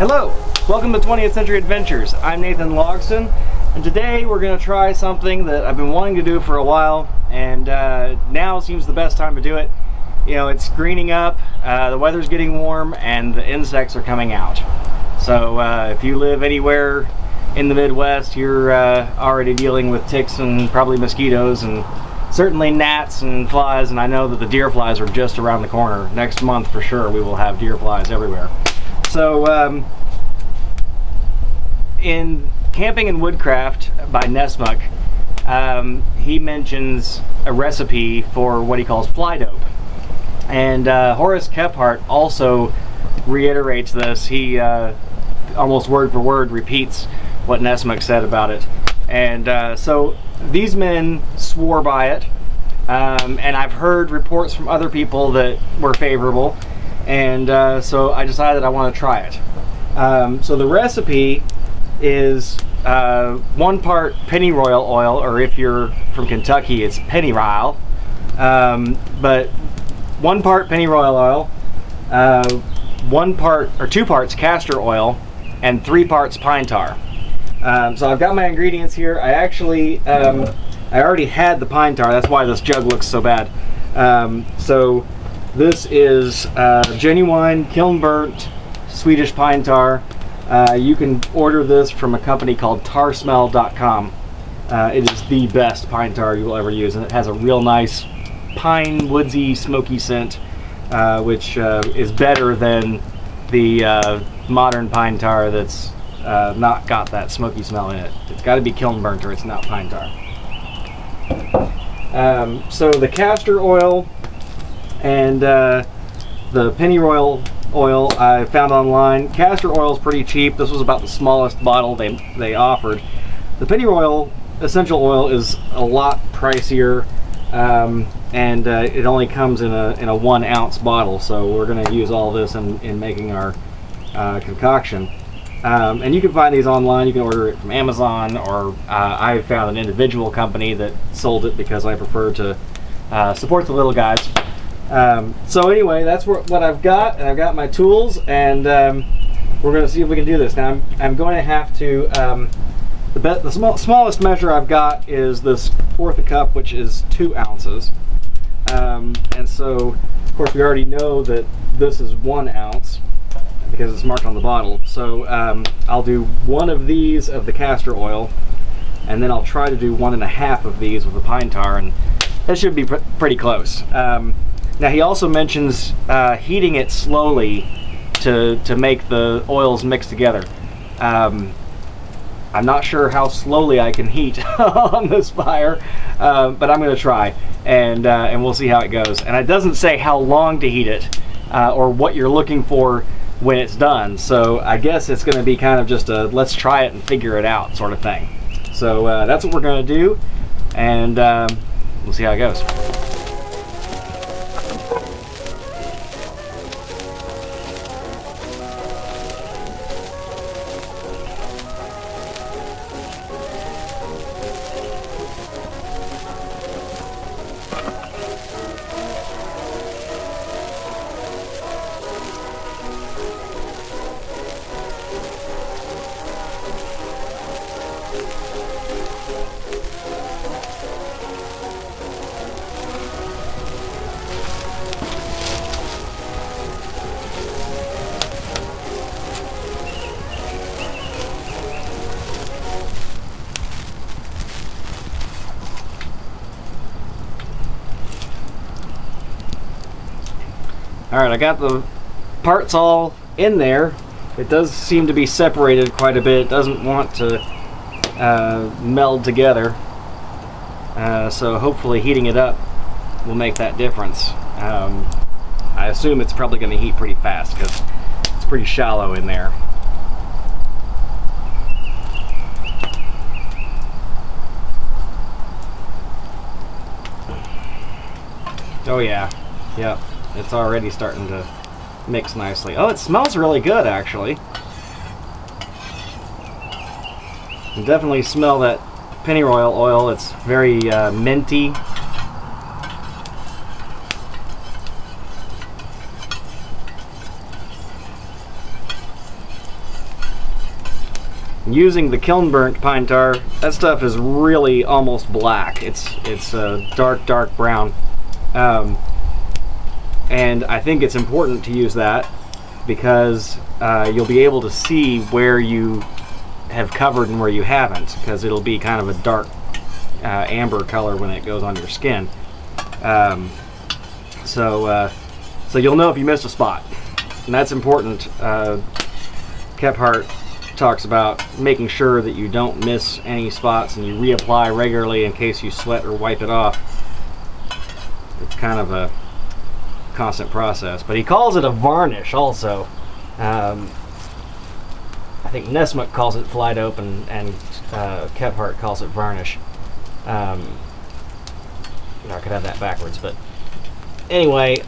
Hello, welcome to 20th Century Adventures. I'm Nathan Logston, and today we're going to try something that I've been wanting to do for a while, and now seems the best time to do it. You know, it's greening up, the weather's getting warm, and the insects are coming out. So if you live anywhere in the Midwest, you're already dealing with ticks and probably mosquitoes and certainly gnats and flies, and I know that the deer flies are just around the corner. Next month for sure we will have deer flies everywhere. So in Camping in Woodcraft by Nessmuk, he mentions a recipe for what he calls fly dope. And Horace Kephart also reiterates this. He almost word for word repeats what Nessmuk said about it. And so these men swore by it, and I've heard reports from other people that were favorable, and so I decided I want to try it. So the recipe is 1 part pennyroyal oil, or if you're from Kentucky it's PENNYROYAL, but 1 part pennyroyal oil, 1 part or 2 parts castor oil, and 3 parts pine tar. So I've got my ingredients here. I actually I already had the pine tar, that's why this jug looks so bad. So this is genuine kiln burnt Swedish pine tar. You can order this from a company called tarsmell.com. It is the best pine tar you will ever use, and it has a real nice pine, woodsy, smoky scent, which is better than the modern pine tar that's not got that smoky smell in it. It's got to be kiln burnt or it's not pine tar. So the castor oil and the pennyroyal oil I found online. Castor oil is pretty cheap. This was about the smallest bottle they offered. The pennyroyal essential oil is a lot pricier, and it only comes in a 1 ounce bottle. So we're going to use all this in making our concoction. And you can find these online. You can order it from Amazon, or I found an individual company that sold it because I prefer to support the little guys. So anyway, that's what I've got, and I've got my tools, and we're going to see if we can do this. Now I'm going to have to, the smallest measure I've got is this 1/4 cup, which is 2 ounces. And so, of course, we already know that this is 1 ounce because it's marked on the bottle. So I'll do 1 of these of the castor oil, and then I'll try to do 1 1/2 of these with the pine tar, and that should be pretty close. Now he also mentions heating it slowly to make the oils mix together. I'm not sure how slowly I can heat on this fire, but I'm going to try, and we'll see how it goes. And it doesn't say how long to heat it or what you're looking for when it's done, so I guess it's going to be kind of just a let's try it and figure it out sort of thing. So that's what we're going to do, and we'll see how it goes. Alright, I got the parts all in there. It does seem to be separated quite a bit. It doesn't want to meld together. So hopefully heating it up will make that difference. I assume it's probably going to heat pretty fast because it's pretty shallow in there. Oh yeah, yep. It's already starting to mix nicely. Oh, it smells really good, actually. You definitely smell that pennyroyal oil. It's very minty. Using the kiln burnt pine tar, that stuff is really almost black. It's a dark brown, and I think it's important to use that because you'll be able to see where you have covered and where you haven't, because it'll be kind of a dark amber color when it goes on your skin. So you'll know if you missed a spot, and that's important. Kephart talks about making sure that you don't miss any spots and you reapply regularly in case you sweat or wipe it off. It's kind of a constant process, but he calls it a varnish also. I think Nessmuk calls it fly dope, and Kephart calls it varnish. I could have that backwards, but anyway,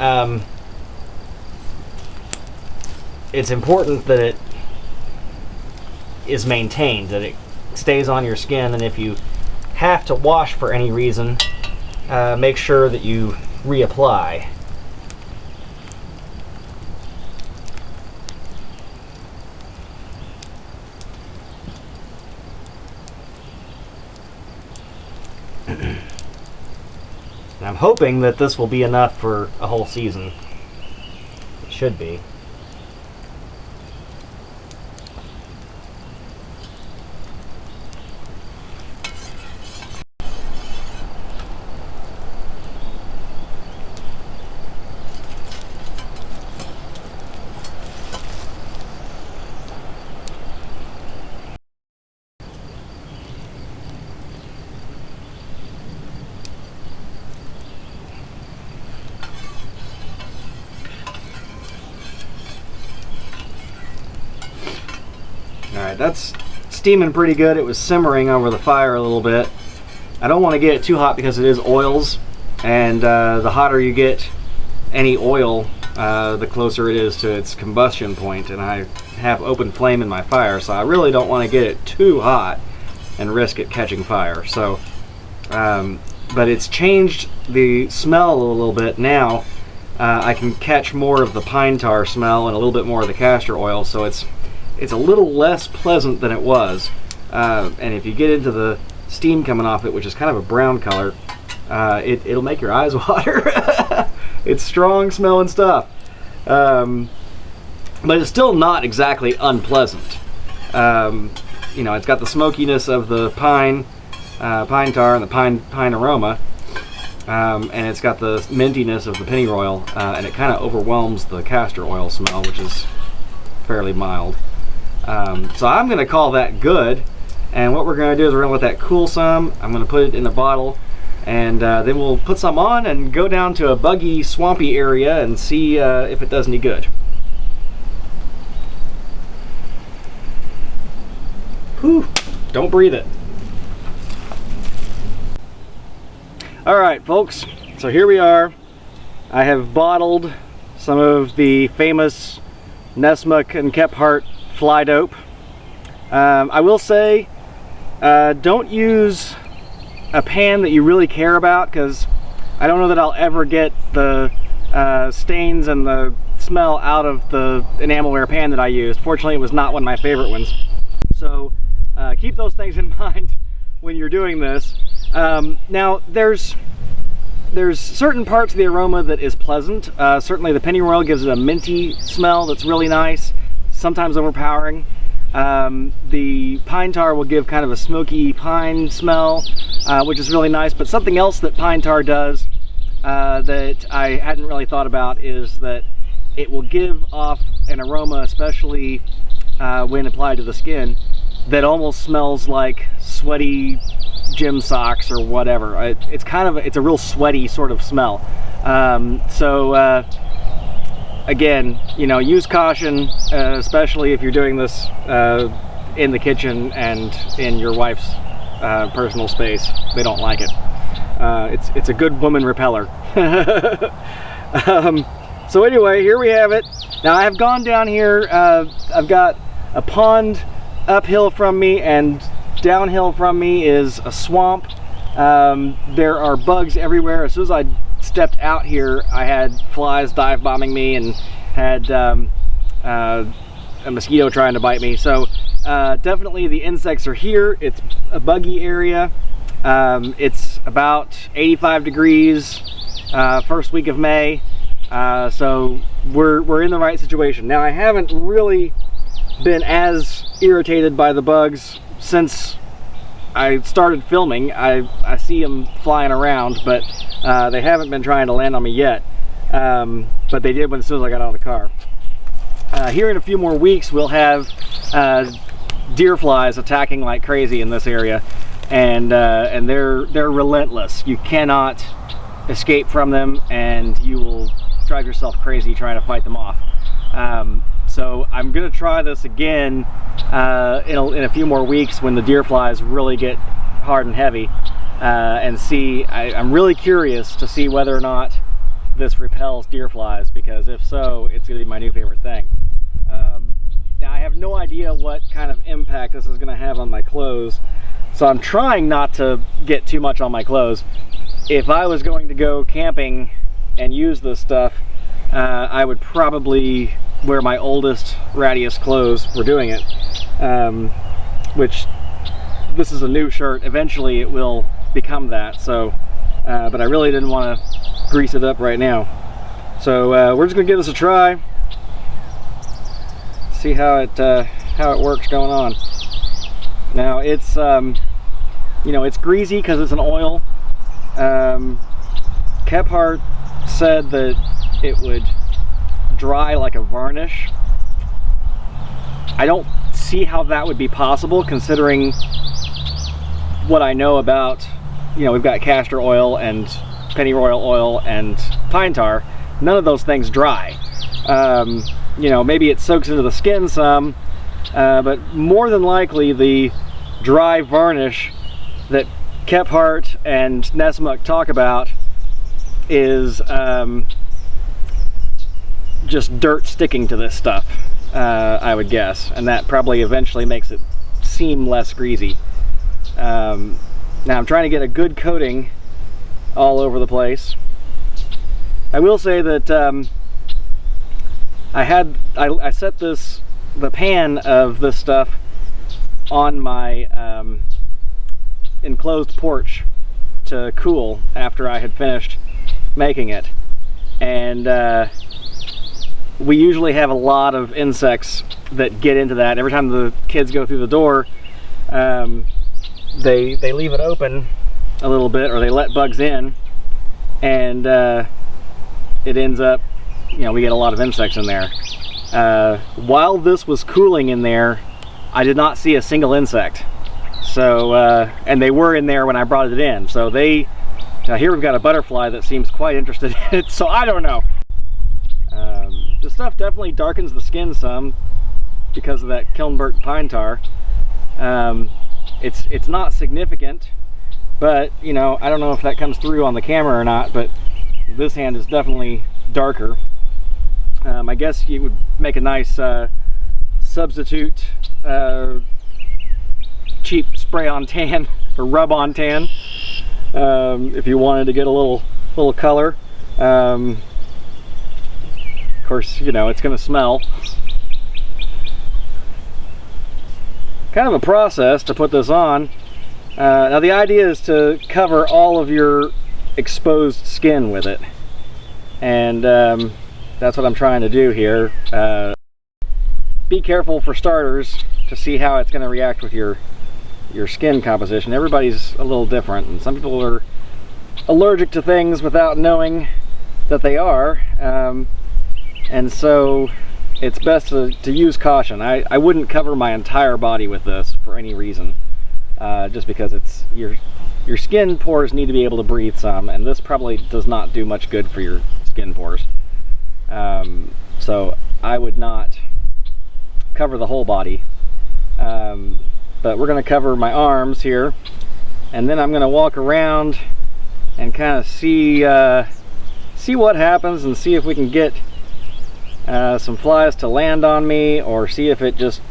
it's important that it is maintained, that it stays on your skin, and if you have to wash for any reason, make sure that you reapply. I'm hoping that this will be enough for a whole season. It should be. Alright, that's steaming pretty good. It was simmering over the fire a little bit. I don't want to get it too hot because it is oils, and the hotter you get any oil, the closer it is to its combustion point, and I have open flame in my fire, so I really don't want to get it too hot and risk it catching fire. So, but it's changed the smell a little bit now. I can catch more of the pine tar smell and a little bit more of the castor oil, so it's a little less pleasant than it was. And if you get into the steam coming off it, which is kind of a brown color, it'll make your eyes water. It's strong smelling stuff. But it's still not exactly unpleasant. You know, it's got the smokiness of the pine tar and the pine aroma, and it's got the mintiness of the pennyroyal, and it kind of overwhelms the castor oil smell, which is fairly mild. So I'm going to call that good, and what we're going to do is we're going to let that cool some. I'm going to put it in a bottle, and then we'll put some on and go down to a buggy, swampy area and see if it does any good. Whew, don't breathe it. Alright folks, so here we are. I have bottled some of the famous Nessmuk and Kephart fly dope. I will say, don't use a pan that you really care about, because I don't know that I'll ever get the stains and the smell out of the enamelware pan that I used. Fortunately, it was not one of my favorite ones. So keep those things in mind when you're doing this. Now, there's certain parts of the aroma that is pleasant. Certainly the pennyroyal gives it a minty smell that's really nice, sometimes overpowering. The pine tar will give kind of a smoky pine smell, which is really nice. But something else that pine tar does that I hadn't really thought about is that it will give off an aroma, especially when applied to the skin, that almost smells like sweaty gym socks or whatever. It's a real sweaty sort of smell. Again, you know, use caution, especially if you're doing this in the kitchen and in your wife's personal space. They don't like it. It's a good woman repeller. So anyway, here we have it. Now I have gone down here. I've got a pond uphill from me, and downhill from me is a swamp. There are bugs everywhere. As soon as I stepped out here, I had flies dive bombing me and had a mosquito trying to bite me. So definitely the insects are here. It's a buggy area. It's about 85 degrees first week of May, so we're in the right situation. Now, I haven't really been as irritated by the bugs since I started filming. I see them flying around, but they haven't been trying to land on me yet. But they did as soon as I got out of the car. Here in a few more weeks, we'll have deer flies attacking like crazy in this area, and they're relentless. You cannot escape from them, and you will drive yourself crazy trying to fight them off. So I'm gonna try this again in a few more weeks when the deer flies really get hard and heavy, and see. I'm really curious to see whether or not this repels deer flies, because if so, it's gonna be my new favorite thing. Now, I have no idea what kind of impact this is gonna have on my clothes, so I'm trying not to get too much on my clothes. If I was going to go camping and use this stuff, I would probably wear my oldest, rattiest clothes for doing it, which this is a new shirt. Eventually it will become that, so but I really didn't want to grease it up right now. So we're just gonna give this a try, see how it works going on. Now, it's you know, it's greasy because it's an oil. Kephart said that it would dry like a varnish. I don't see how that would be possible, considering what I know about, you know, we've got castor oil and pennyroyal oil and pine tar. None of those things dry. You know, maybe it soaks into the skin some, but more than likely the dry varnish that Kephart and Nessmuk talk about is just dirt sticking to this stuff, I would guess, and that probably eventually makes it seem less greasy. Now I'm trying to get a good coating all over the place. I will say that I set the pan of this stuff on my enclosed porch to cool after I had finished making it, and we usually have a lot of insects that get into that. Every time the kids go through the door, they leave it open a little bit, or they let bugs in, and it ends up, you know, we get a lot of insects in there. While this was cooling in there, I did not see a single insect. So and they were in there when I brought it in. So now here we've got a butterfly that seems quite interested in it. So I don't know. This stuff definitely darkens the skin some because of that kiln burnt pine tar. It's not significant, but you know, I don't know if that comes through on the camera or not, but this hand is definitely darker. I guess it would make a nice substitute cheap spray on tan or rub on tan, if you wanted to get a little color. Of course, you know, it's going to smell. Kind of a process to put this on. Now the idea is to cover all of your exposed skin with it, and that's what I'm trying to do here. Be careful, for starters, to see how it's going to react with your skin composition. Everybody's a little different, and some people are allergic to things without knowing that they are, and so it's best to use caution. I wouldn't cover my entire body with this for any reason, just because it's your skin pores need to be able to breathe some, and this probably does not do much good for your skin pores. So I would not cover the whole body, but we're going to cover my arms here, and then I'm going to walk around and kind of see what happens, and see if we can get some flies to land on me, or see if it just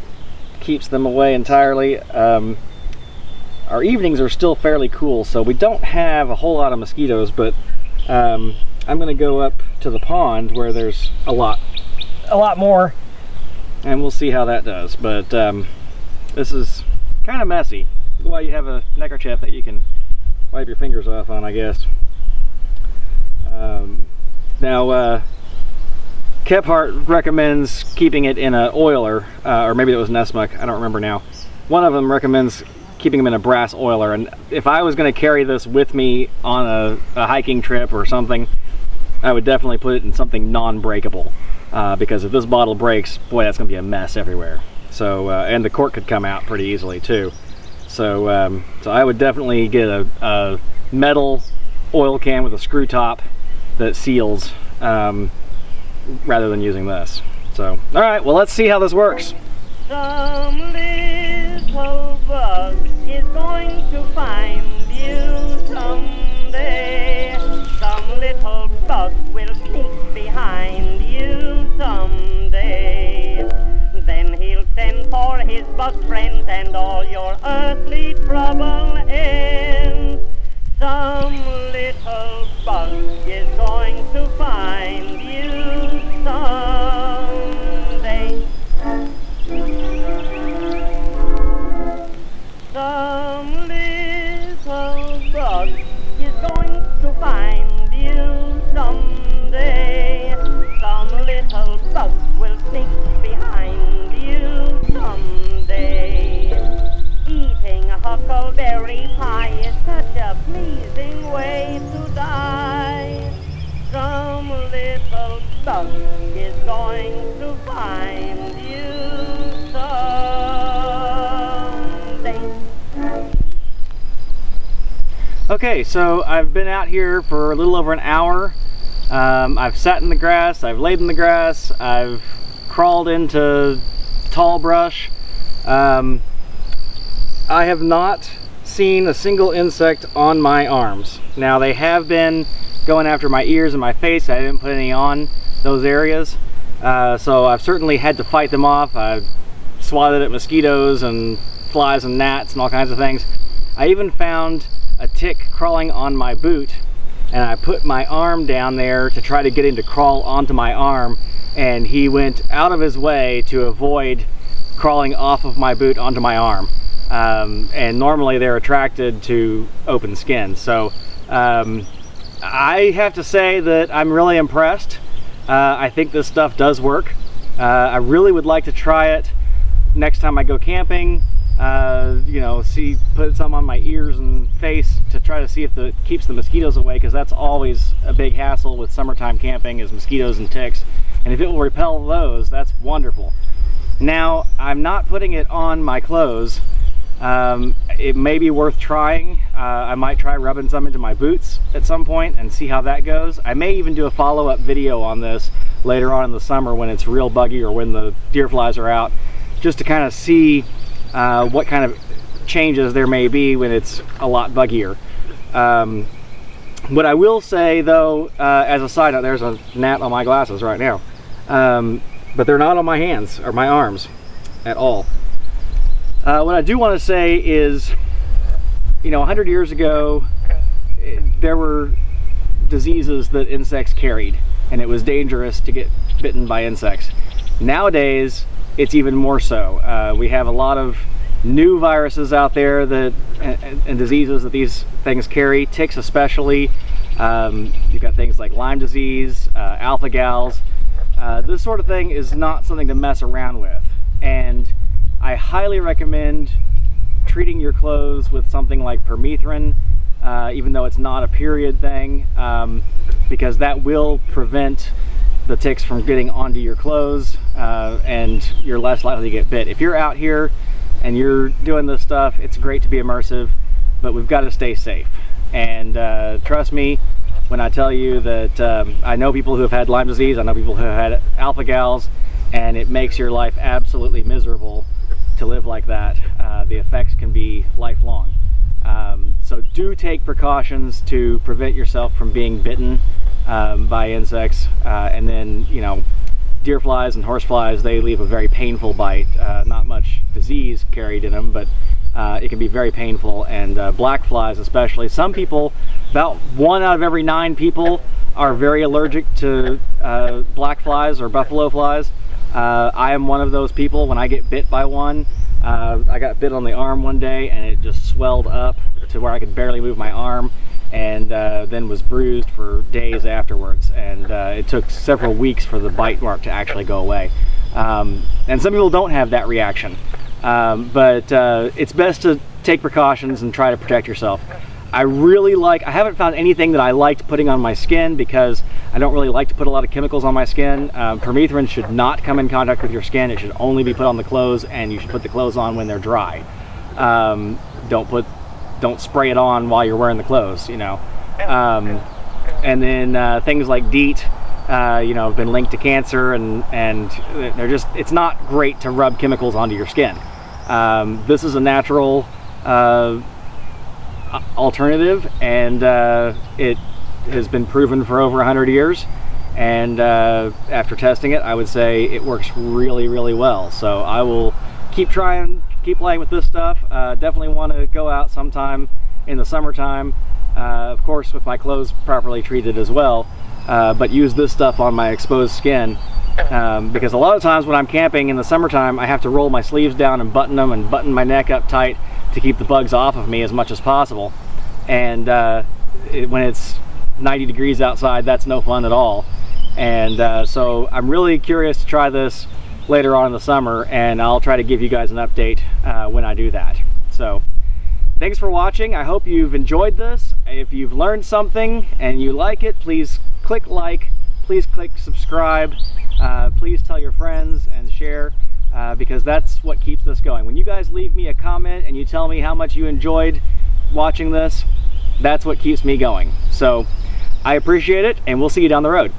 keeps them away entirely. Our evenings are still fairly cool, so we don't have a whole lot of mosquitoes, but I'm going to go up to the pond where there's a lot more, and we'll see how that does. But This is kind of messy. That's why you have a neckerchief that you can wipe your fingers off on, I guess. Now, Kephart recommends keeping it in an oiler, or maybe it was Nessmuk, I don't remember now. One of them recommends keeping them in a brass oiler, and if I was going to carry this with me on a hiking trip or something, I would definitely put it in something non-breakable, because if this bottle breaks, boy, that's going to be a mess everywhere. So, and the cork could come out pretty easily too. So, so I would definitely get a metal oil can with a screw top that seals, rather than using this. So, all right, well, let's see how this works. Some little bug is going to find you someday. Some little bug will sneak behind you someday. Then he'll send for his bug friends and all your earthly trouble ends. Some little bug is going to find you someday. Some little bug is going to find you someday. Some little bug will sneak behind you someday. Eating a huckleberry pie is such a pleasing way to die. Some little bug is going to find you someday. Okay, so I've been out here for a little over an hour. I've sat in the grass, I've laid in the grass, I've crawled into tall brush. I have not seen a single insect on my arms. Now, they have been going after my ears and my face. I didn't put any on those areas. So I've certainly had to fight them off. I've swatted at mosquitoes and flies and gnats and all kinds of things. I even found a tick crawling on my boot, and I put my arm down there to try to get him to crawl onto my arm, and he went out of his way to avoid crawling off of my boot onto my arm. And normally they're attracted to open skin. So I have to say that I'm really impressed. I think this stuff does work. I really would like to try it next time I go camping. You know, put some on my ears and face to try to see if it keeps the mosquitoes away, because that's always a big hassle with summertime camping, is mosquitoes and ticks. And if it will repel those, that's wonderful. Now, I'm not putting it on my clothes. It may be worth trying. I might try rubbing some into my boots at some point and see how that goes. I may even do a follow-up video on this later on in the summer when it's real buggy or when the deer flies are out, just to kind of see what kind of changes there may be when it's a lot buggier. What I will say, though, as a side note, there's a gnat on my glasses right now, but they're not on my hands or my arms at all. What I do want to say is, you know, 100 years ago, there were diseases that insects carried, and it was dangerous to get bitten by insects. Nowadays, it's even more so. We have a lot of new viruses out there that and diseases that these things carry, ticks especially. You've got things like Lyme disease, alpha-gals. This sort of thing is not something to mess around with, and I highly recommend treating your clothes with something like permethrin, even though it's not a period thing, because that will prevent the ticks from getting onto your clothes, and you're less likely to get bit. If you're out here and you're doing this stuff, it's great to be immersive, but we've got to stay safe. And trust me when I tell you that I know people who have had Lyme disease, I know people who have had alpha-gals, and it makes your life absolutely miserable to live like that. The effects can be lifelong. So do take precautions to prevent yourself from being bitten by insects. And then, you know, deer flies and horse flies, they leave a very painful bite. Not much disease carried in them, but it can be very painful. And black flies especially. Some people, about 1 out of every 9 people, are very allergic to black flies or buffalo flies. I am one of those people. When I get bit by one, I got bit on the arm one day and it just swelled up to where I could barely move my arm, and then was bruised for days afterwards, and it took several weeks for the bite mark to actually go away. And some people don't have that reaction, but it's best to take precautions and try to protect yourself. I haven't found anything that I liked putting on my skin, because I don't really like to put a lot of chemicals on my skin. Permethrin should not come in contact with your skin. It should only be put on the clothes, and you should put the clothes on when they're dry. Don't spray it on while you're wearing the clothes, you know. And then things like DEET, you know, have been linked to cancer, and it's not great to rub chemicals onto your skin. This is a natural alternative, and it has been proven for over 100 years, and after testing it, I would say it works really, really well. So I will keep playing with this stuff. Definitely want to go out sometime in the summertime, of course with my clothes properly treated as well, but use this stuff on my exposed skin, because a lot of times when I'm camping in the summertime, I have to roll my sleeves down and button them, and button my neck up tight to keep the bugs off of me as much as possible. And when it's 90 degrees outside, that's no fun at all. And so I'm really curious to try this later on in the summer, and I'll try to give you guys an update when I do that. So thanks for watching. I hope you've enjoyed this. If you've learned something and you like it, please click like, please click subscribe, please tell your friends and share, because that's what keeps this going. When you guys leave me a comment and you tell me how much you enjoyed watching this, that's what keeps me going. So I appreciate it, and we'll see you down the road.